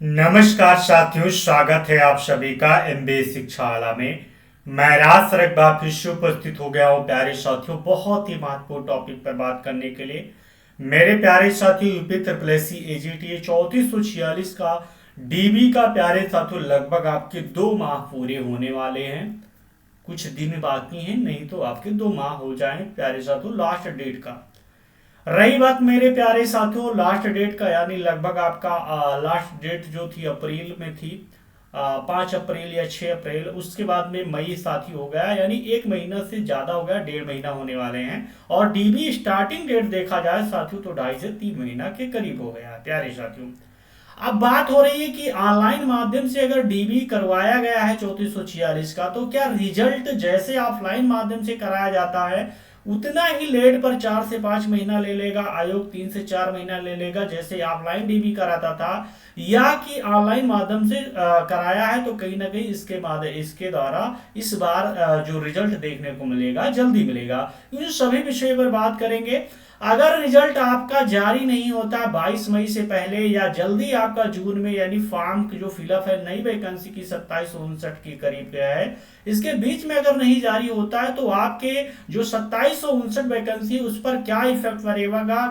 नमस्कार साथियों, स्वागत है आप सभी का एमबीए शिक्षाशाला में। मैं राज सर एक बार फिर से उपस्थित हो गया हूँ प्यारे साथियों, बहुत ही महत्वपूर्ण टॉपिक पर बात करने के लिए। मेरे प्यारे साथियों, UP triple S C AGTA 3446 का डीबी का प्यारे साथियों लगभग आपके 2 माह पूरे होने वाले हैं। कुछ दिन बाकी हैं, नहीं तो आपके 2 माह हो जाए प्यारे साथियों लास्ट डेट का। रही बात मेरे प्यारे साथियों लास्ट डेट का, यानी लगभग आपका लास्ट डेट जो थी अप्रैल में थी, 5 अप्रैल या 6 अप्रैल, उसके बाद में मई साथी हो गया, यानी 1 महीना से ज्यादा हो गया, 1.5 महीना होने वाले हैं। और डीबी स्टार्टिंग डेट देखा जाए साथियों तो 2.5 से 3 महीना के करीब हो गया प्यारे साथियों। अब बात हो रही है कि ऑनलाइन माध्यम से अगर डीबी करवाया गया है 3446 का, तो क्या रिजल्ट जैसे ऑफलाइन माध्यम से कराया जाता है उतना ही लेट पर 4 से 5 महीना ले लेगा, आयोग 3 से 4 महीना ले लेगा जैसे ऑफलाइन डीबी कराता था, या कि ऑनलाइन माध्यम से कराया है तो कहीं ना कहीं इसके द्वारा इस बार जो रिजल्ट देखने को मिलेगा जल्दी मिलेगा। इन सभी विषयों पर बात करेंगे। अगर रिजल्ट आपका जारी नहीं होता 22 मई से पहले, या जल्दी आपका जून में, यानी फॉर्म की जो फिलअप है नई वैकेंसी की 2759 के करीब गया है, इसके बीच में अगर नहीं जारी होता है तो आपके जो 2759 वैकेंसी है उस पर क्या इफेक्ट पड़ेगा,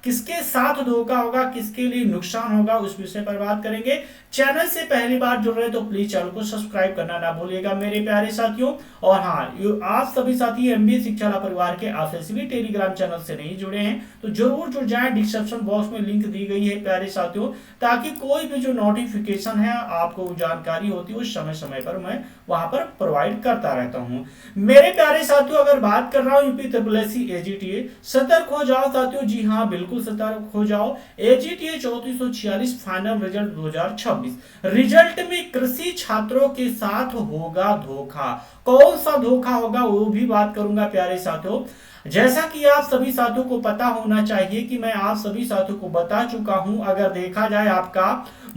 किसके साथ धोखा होगा, किसके लिए नुकसान होगा, उस विषय पर बात करेंगे। चैनल से पहली बार जुड़ रहे तो प्लीज चैनल को सब्सक्राइब करना ना भूलिएगा मेरे प्यारे साथियों। और हाँ, आप सभी साथी एमबीए शिक्षाला परिवार के ऑफिशियली टेलीग्राम चैनल से नहीं जुड़े हैं तो जरूर जुड़ जाएं। डिस्क्रिप्शन बॉक्स में लिंक दी गई है प्यारे साथियों, ताकि कोई भी जो नोटिफिकेशन है आपको जानकारी होती है उस समय समय पर मैं वहां पर प्रोवाइड करता रहता हूं। मेरे प्यारे साथियों, अगर बात कर रहा हूं UP triple S C AGTA, सतर्क हो जाओ साथियों। जी हाँ, बिल्कुल सतर्क हो जाओ। एजीटीए 3446 फाइनल रिजल्ट 2026 रिजल्ट में कृषि छात्रों के साथ होगा धोखा। कौन सा धोखा होगा वो भी बात करूंगा प्यारे साथियों। जैसा कि आप सभी साथियों को पता होना चाहिए कि मैं आप सभी साथियों को बता चुका हूं, अगर देखा जाए आपका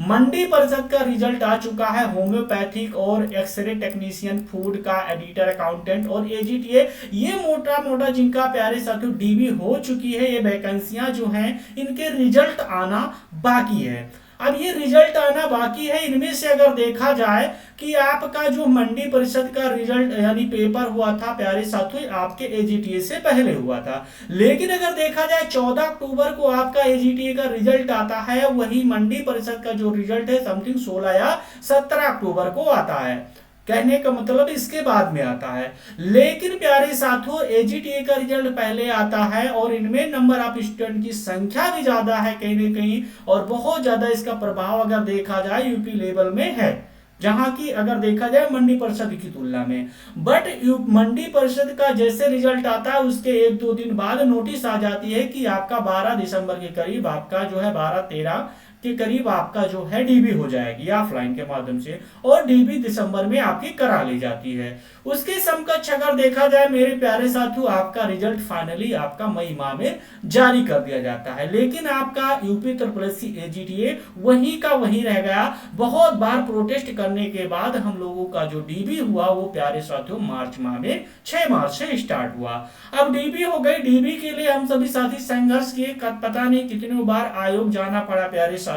मंडी परिषद का रिजल्ट आ चुका है, होम्योपैथिक और एक्सरे टेक्नीशियन, फूड का एडिटर, अकाउंटेंट और एजीटीए, ये मोटा मोटा जिनका प्यारे साथियों डीबी हो चुकी है, ये वैकेंसियां जो हैं इनके रिजल्ट आना बाकी है। अब ये रिजल्ट आना बाकी है, इनमें से अगर देखा जाए कि आपका जो मंडी परिषद का रिजल्ट यानी पेपर हुआ था प्यारे साथियों आपके एजीटीए से पहले हुआ था, लेकिन अगर देखा जाए 14 अक्टूबर को आपका एजीटीए का रिजल्ट आता है, वही मंडी परिषद का जो रिजल्ट है समथिंग 16 या 17 अक्टूबर को आता है। कहने का मतलब इसके बाद में आता है। लेकिन प्यारे साथियों एजीटीए का रिजल्ट पहले आता है और इनमें नंबर ऑफ स्टूडेंट की संख्या भी ज्यादा है कहीं ना कहीं, और बहुत ज्यादा इसका प्रभाव अगर देखा जाए यूपी लेवल में है, जहां की अगर देखा जाए मंडी परिषद की तुलना में। बट मंडी परिषद का जैसे रिजल्ट आता है उसके 1-2 दिन बाद नोटिस आ जाती है कि आपका 12 दिसंबर के करीब आपका जो है 12-13 के करीब आपका जो है डीबी हो जाएगी ऑफलाइन के माध्यम से, और डीबी दिसंबर में आपकी करा ली जाती है। उसके समकक्ष अगर देखा जाए मेरे प्यारे साथियों आपका रिजल्ट फाइनली आपका मई माह में जारी कर दिया जाता है, लेकिन आपका UP triple S C AGTA वहीं का वहीं रह गया। बहुत बार प्रोटेस्ट करने के बाद हम लोगों का जो डीबी हुआ वो प्यारे साथियों मार्च माह में 6 मार्च से स्टार्ट हुआ। अब डीबी हो गई, डीबी के लिए हम सभी साथी संघर्ष किए, पता नहीं कितने बार आयोग जाना पड़ा प्यारे साथियों।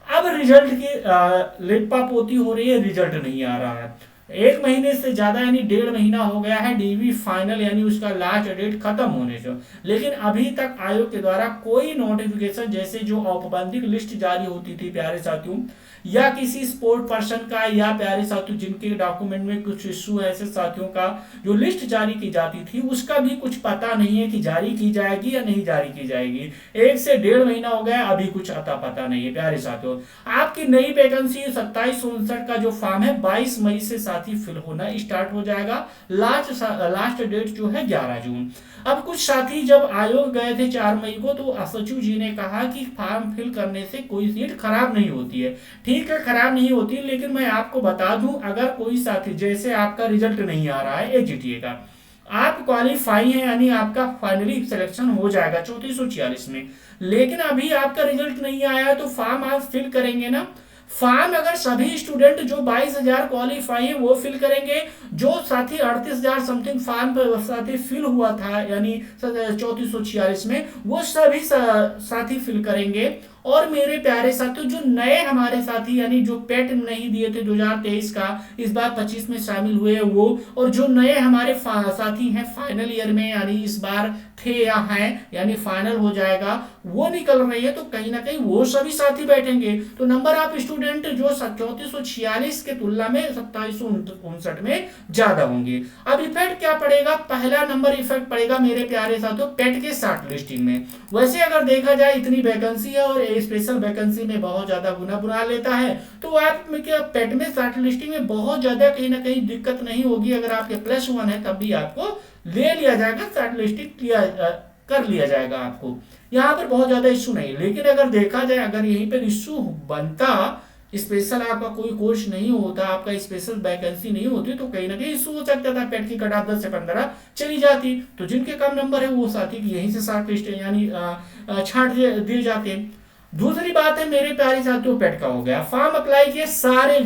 अब रिजल्ट की लिपा पोती हो रही है, रिजल्ट नहीं आ रहा है। 1 महीने से ज्यादा यानी 1.5 महीना हो गया है डीबी फाइनल यानी उसका लास्ट डेट खत्म होने से, लेकिन अभी तक आयोग के द्वारा कोई नोटिफिकेशन, जैसे जो औपबंधिक लिस्ट जारी होती थी प्यारे साथियों, या किसी स्पोर्ट पर्सन का, या प्यारे साथियों जिनके डॉक्यूमेंट में कुछ इशू है ऐसे साथियों का जो लिस्ट जारी की जाती थी, उसका भी कुछ पता नहीं है कि जारी की जाएगी या नहीं जारी की जाएगी। 1 से 1.5 महीना हो गया, अभी कुछ अता पता नहीं है प्यारे साथियों। आपकी नई वैकेंसी 2759 का जो फॉर्म है 22 मई से साथी फिल होना स्टार्ट हो जाएगा। लास्ट डेट जो है 11 जून। अब कुछ साथी जब आयोग गए थे 4 मई को तो सचिव जी ने कहा कि फॉर्म फिल करने से कोई सीट खराब नहीं होती है। ठीक है, खराब नहीं होती, लेकिन मैं आपको बता दूं अगर कोई साथी जैसे आपका रिजल्ट नहीं आ रहा है एजीटीए का, आप क्वालिफाई हैं यानी आपका फाइनली सिलेक्शन हो जाएगा 3446 में, लेकिन अभी आपका रिजल्ट नहीं आया तो फॉर्म आप फिल करेंगे ना। फॉर्म अगर सभी स्टूडेंट जो 22,000 क्वालिफाई है वो फिल करेंगे, जो साथी 38,000 समथिंग फॉर्म पर साथी फिल हुआ था यानी 3446 में, वो सभी साथी फिल करेंगे और मेरे प्यारे साथियों, जो नए हमारे साथी यानी जो पेट नहीं दिए थे 2023 का, इस बार 25 में शामिल हुए वो, और जो नए हमारे साथी हैं फाइनल ईयर में, यानी इस बार थे या हैं यानी फाइनल हो जाएगा, वो निकल रही है, तो कहीं ना कहीं वो सभी साथी बैठेंगे। तो नंबर ऑफ स्टूडेंट जो 3446 के तुलना में 2759 में ज्यादा होंगे। अब इफेक्ट क्या पड़ेगा? पहला नंबर इफेक्ट पड़ेगा मेरे प्यारे साथियों पेट के शॉर्ट लिस्टिंग में। वैसे अगर देखा जाए इतनी वैकेंसी है और स्पेशल वैकेंसी में बहुत ज्यादा गुना बुना लेता है, तो आप में क्या पेट में शॉर्ट लिस्टिंग में बहुत ज्यादा कहीं ना कहीं दिक्कत नहीं होगी। अगर आपके +1 है तब भी आपको ले लिया जाएगा, शॉर्ट लिस्टिंग किया कर लिया जाएगा आपको। यहाँ पर बहुत ज्यादा इश्यू नहीं। लेकिन अगर देखा जाए, अगर यहीं पर इश्यू बनता, स्पेशल आपका कोई कोर्स नहीं होता, आपका स्पेशल वैकेंसी नहीं होती, तो कहीं ना कहीं इशू हो सकता था, पेट की कट ऑफ 10 से 15 चली जाती। तो जिनके कम नंबर है वो साथी यहीं से शॉर्ट लिस्ट यानी छांट दिए जाते हैं। दूसरी बात है मेरे प्यारे साथियों, पेट का हो गया, फॉर्म अप्लाई किए सारे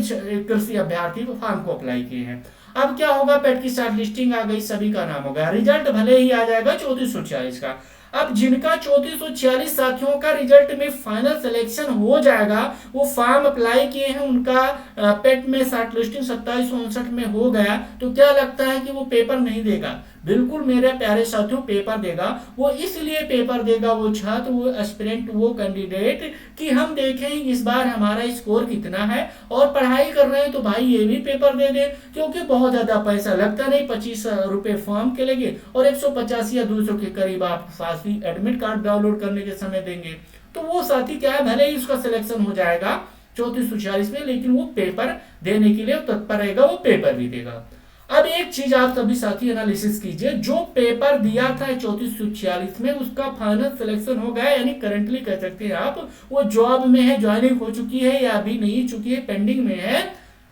कृषि अभ्यर्थी फॉर्म को अप्लाई किए हैं। अब क्या होगा? पेट की शॉर्ट लिस्टिंग आ गई, सभी का नाम हो गया, रिजल्ट भले ही आ जाएगा 3446 का। अब जिनका 3446 साथियों का रिजल्ट में फाइनल सिलेक्शन हो जाएगा, वो फॉर्म अप्लाई किए हैं, उनका पेट में शॉर्ट लिस्टिंग 2759 में हो गया, तो क्या लगता है कि वो पेपर नहीं देगा? बिल्कुल मेरे प्यारे साथियों, पेपर देगा। वो इसलिए पेपर देगा वो छात्र, वो एस्पिरेंट, वो कैंडिडेट, कि हम देखें इस बार हमारा स्कोर कितना है, और पढ़ाई कर रहे हैं तो भाई ये भी पेपर दे दे, क्योंकि बहुत ज्यादा पैसा लगता नहीं, 25 रुपए फॉर्म के लेंगे और 150 या 200 के करीब आप साथी एडमिट कार्ड डाउनलोड करने के समय देंगे। तो वो साथी क्या है, भले ही उसका सिलेक्शन हो जाएगा 3446 में, लेकिन वो पेपर देने के लिए तत्पर रहेगा, वो पेपर भी देगा। अब एक चीज आप सभी साथी एनालिसिस कीजिए, जो पेपर दिया था 3446 में, उसका फाइनल सिलेक्शन हो गया, यानी करंटली कह सकते हैं आप वो जॉब में है, ज्वाइनिंग हो चुकी है या अभी नहीं चुकी है, पेंडिंग में है,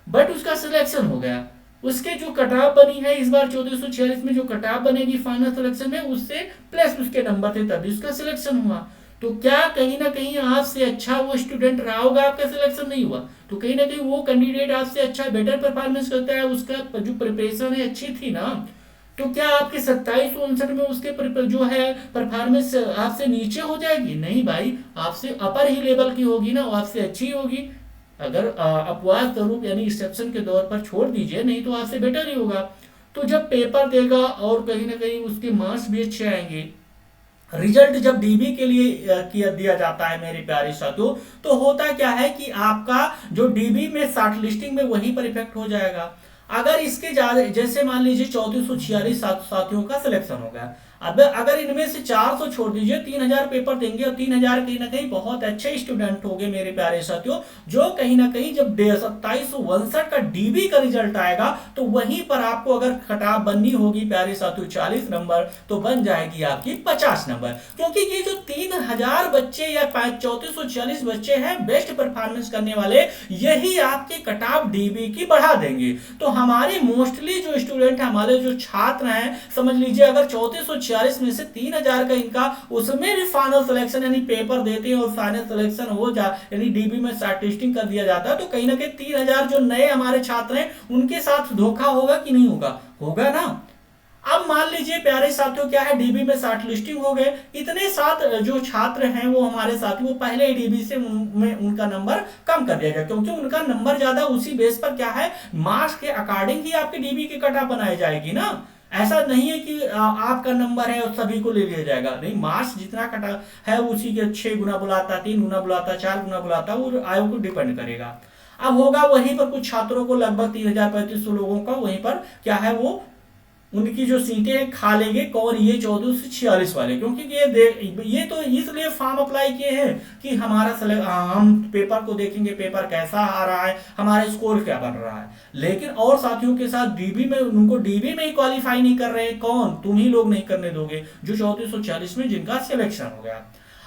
बट उसका सिलेक्शन हो गया। उसके जो कटाव बनी है इस बार 3446 में, जो कटाव बनेगी फाइनल सिलेक्शन में, उससे प्लस उसके नंबर थे तभी उसका सिलेक्शन हुआ। तो क्या कहीं ना कहीं आपसे अच्छा वो स्टूडेंट रहा होगा, आपका सिलेक्शन नहीं हुआ, तो कहीं ना कहीं वो कैंडिडेट आपसे अच्छा बेटर परफॉर्मेंस करता है, उसका जो प्रिपरेशन है अच्छी थी ना, तो क्या आपके 2759 में उसके जो है परफॉर्मेंस आपसे नीचे हो जाएगी? नहीं भाई, आपसे अपर ही लेवल की होगी ना, आपसे अच्छी होगी। अगर अपवाद स्वरूप यानी एक्सेप्शन के दौर पर छोड़ दीजिए, नहीं तो आपसे बेटर ही होगा। तो जब पेपर देगा और कहीं ना कहीं उसके मार्क्स भी अच्छे आएंगे, रिजल्ट जब डीबी के लिए किया दिया जाता है मेरे प्यारे साथियों, तो होता क्या है कि आपका जो डीबी में शॉर्ट लिस्टिंग में वहीं पर इफेक्ट हो जाएगा। अगर इसके ज्यादा, जैसे मान लीजिए 3446 साथियों का सिलेक्शन हो गया, अब अगर इनमें से 400 छोड़ दीजिए, 3000 पेपर देंगे, और 3000 कहीं ना कहीं बहुत अच्छे स्टूडेंट होंगे मेरे प्यारे साथियों, जो कहीं ना कहीं जब 2759 का डीबी का रिजल्ट आएगा, तो वहीं पर आपको अगर खटाव बननी होगी प्यारे साथियों 40 नंबर, तो बन जाएगी आपकी 50 नंबर। क्योंकि ये जो 3000 बच्चे या 3446 बच्चे हैं बेस्ट परफॉर्मेंस करने वाले, यही आपके कटाव डीबी की बढ़ा देंगे। तो हमारे मोस्टली जो स्टूडेंट, हमारे जो छात्र हैं, समझ लीजिए अगर 3446 में से 3000 का इनका, उसमें भी फाइनल सिलेक्शन यानी पेपर देते हैं और फाइनल सिलेक्शन हो जा यानी डीबी में शॉर्टलिस्टिंग कर दिया जाता है, तो कहीं ना कहीं 3000 जो नए हमारे छात्र हैं उनके साथ धोखा होगा कि नहीं होगा? होगा ना। अब मान लीजिए प्यारे साथियों क्या है, डीबी में शॉर्ट लिस्टिंग हो गए, इतने साथ जो छात्र हैं वो हमारे साथी, वो पहले ही डीबी से में उनका नंबर कम कर दिया गया, क्योंकि उनका नंबर ज्यादा, उसी बेस पर क्या है, मार्क्स के अकॉर्डिंग ही आपकी डीबी की कट ऑफ बनाई जाएगी ना। ऐसा नहीं है कि आपका नंबर है और सभी को ले लिया जाएगा, नहीं, मार्क्स जितना कटा है उसी के 6 गुना बुलाता, 3 गुना बुलाता, 4 गुना बुलाता, वो आयोग को डिपेंड करेगा। अब होगा वहीं पर कुछ छात्रों को लगभग 3000-3500 लोगों का वहीं पर क्या है, वो उनकी जो सीटें खा लेंगे कौन, ये 1446 वाले, क्योंकि ये तो इसलिए फॉर्म अप्लाई किए हैं कि हम पेपर को देखेंगे, पेपर कैसा आ रहा है, हमारा स्कोर क्या बन रहा है। लेकिन और साथियों के साथ डीबी में, उनको डीबी में ही क्वालिफाई नहीं कर रहे, कौन, तुम ही लोग नहीं करने दोगे जो 3446 में जिनका सिलेक्शन हो गया।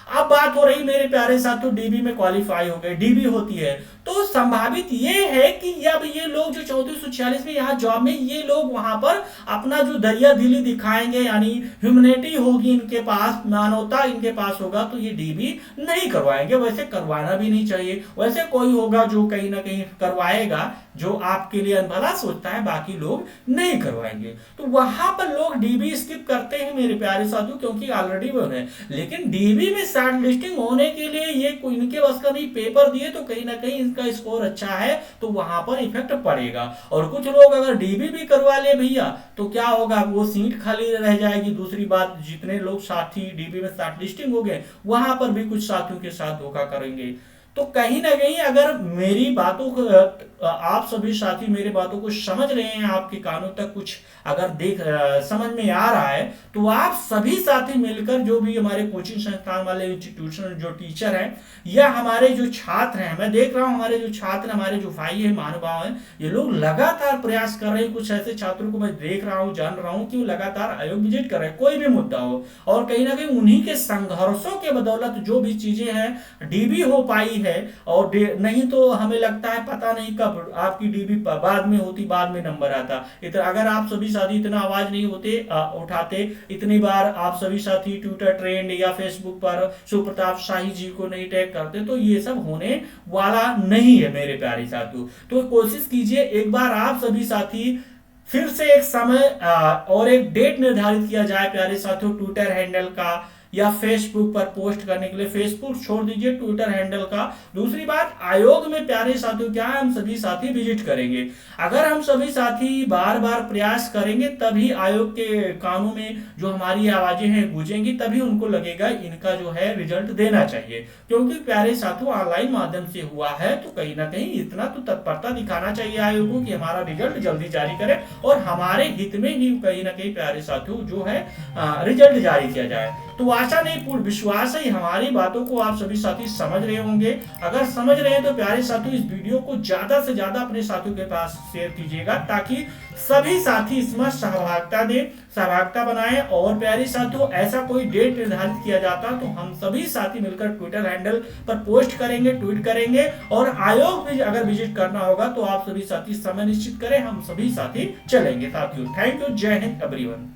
अब बात हो रही मेरे प्यारे साथियों, डीबी में क्वालिफाई हो गए, डीबी होती है, तो संभावित ये है कि अब ये लोग जो 3446 में यहाँ जॉब में, ये लोग वहां पर अपना जो दरिया दिली दिखाएंगे, यानी ह्यूमैनिटी होगी इनके पास, मानवता इनके पास होगा, तो ये डीबी नहीं करवाएंगे। वैसे करवाना भी नहीं चाहिए, वैसे कोई होगा जो कहीं ना कहीं करवाएगा, जो आपके लिए भला सोचता है, बाकी लोग नहीं करवाएंगे। तो वहां पर लोग डीबी स्किप करते हैं मेरे प्यारे साथियों, क्योंकि ऑलरेडी वो है। लेकिन डीबी में शॉर्ट लिस्टिंग होने के लिए ये कोई इनके बस का नहीं, पेपर दिए तो कहीं ना कहीं इनका स्कोर अच्छा है तो वहां पर इफेक्ट पड़ेगा। और कुछ लोग अगर डीबी भी करवा ले भैया तो क्या होगा, वो सीट खाली रह जाएगी। दूसरी बात, जितने लोग साथी डीबी में शॉर्ट लिस्टिंग हो गए वहां पर भी कुछ साथियों के साथ धोखा करेंगे। तो कहीं ना कहीं अगर मेरी बातों को आप सभी साथी मेरे बातों को समझ रहे हैं, आपके कानों तक कुछ अगर समझ में आ रहा है, तो आप सभी साथी मिलकर, जो भी हमारे कोचिंग संस्थान वाले इंस्टीट्यूशन जो टीचर हैं या हमारे जो छात्र हैं, मैं देख रहा हूं हमारे जो छात्र, हमारे जो भाई है, महानुभाव हैं, ये लोग लगातार प्रयास कर रहे हैं। कुछ ऐसे छात्रों को मैं देख रहा हूं, जान रहा हूं कि वो लगातार आयोग विजिट कर रहे हैं, कोई भी मुद्दा हो, और कहीं ना कहीं उन्हीं के संघर्षों के बदौलत जो भी चीजें हैं डीबी हो पाई है। और नहीं तो हमें लगता है पता नहीं कब आपकी डीबी बाद में होती, बाद में नंबर आता। अगर आप सभी साथी इतना आवाज नहीं होते उठाते, इतनी बार आप सभी साथी ट्विटर ट्रेंड या फेसबुक पर सुप्रताप शाही जी को नहीं टैग करते, तो ये सब होने वाला नहीं है मेरे प्यारे साथियों। तो कोशिश कीजिए, एक बार आप सभी साथी फिर से एक समय और एक डेट निर्धारित किया जाए प्यारे साथियों, ट्विटर हैंडल का या फेसबुक पर पोस्ट करने के लिए। फेसबुक छोड़ दीजिए, ट्विटर हैंडल का। दूसरी बात, आयोग में प्यारे साथियों क्या है, हम सभी साथी विजिट करेंगे। अगर हम सभी साथी बार बार प्रयास करेंगे तभी आयोग के कानों में जो हमारी आवाजें हैं गूंजेंगी, तभी उनको लगेगा इनका जो है रिजल्ट देना चाहिए। क्योंकि प्यारे साथियों ऑनलाइन माध्यम से हुआ है तो कहीं ना कहीं इतना तो तत्परता दिखाना चाहिए आयोग को कि हमारा रिजल्ट जल्दी जारी करे और हमारे हित में ही कहीं ना कहीं प्यारे साथियों जो है रिजल्ट जारी किया जाए। तो आशा नहीं पूर्ण विश्वास है हमारी बातों को आप सभी साथी समझ रहे होंगे। अगर समझ रहे हैं तो प्यारे साथियों इस वीडियो को ज्यादा से ज्यादा अपने साथियों के पास शेयर कीजिएगा, ताकि सभी साथी इसमें सहभागिता दें, सहभागिता बनाएं। और प्यारे साथियों ऐसा कोई डेट निर्धारित किया जाता तो हम सभी साथी मिलकर ट्विटर हैंडल पर पोस्ट करेंगे, ट्वीट करेंगे, और आयोग भी अगर विजिट करना होगा तो आप सभी साथी समय निश्चित करें, हम सभी साथी चलेंगे साथियों। थैंक यू, जय हिंद एवरीवन।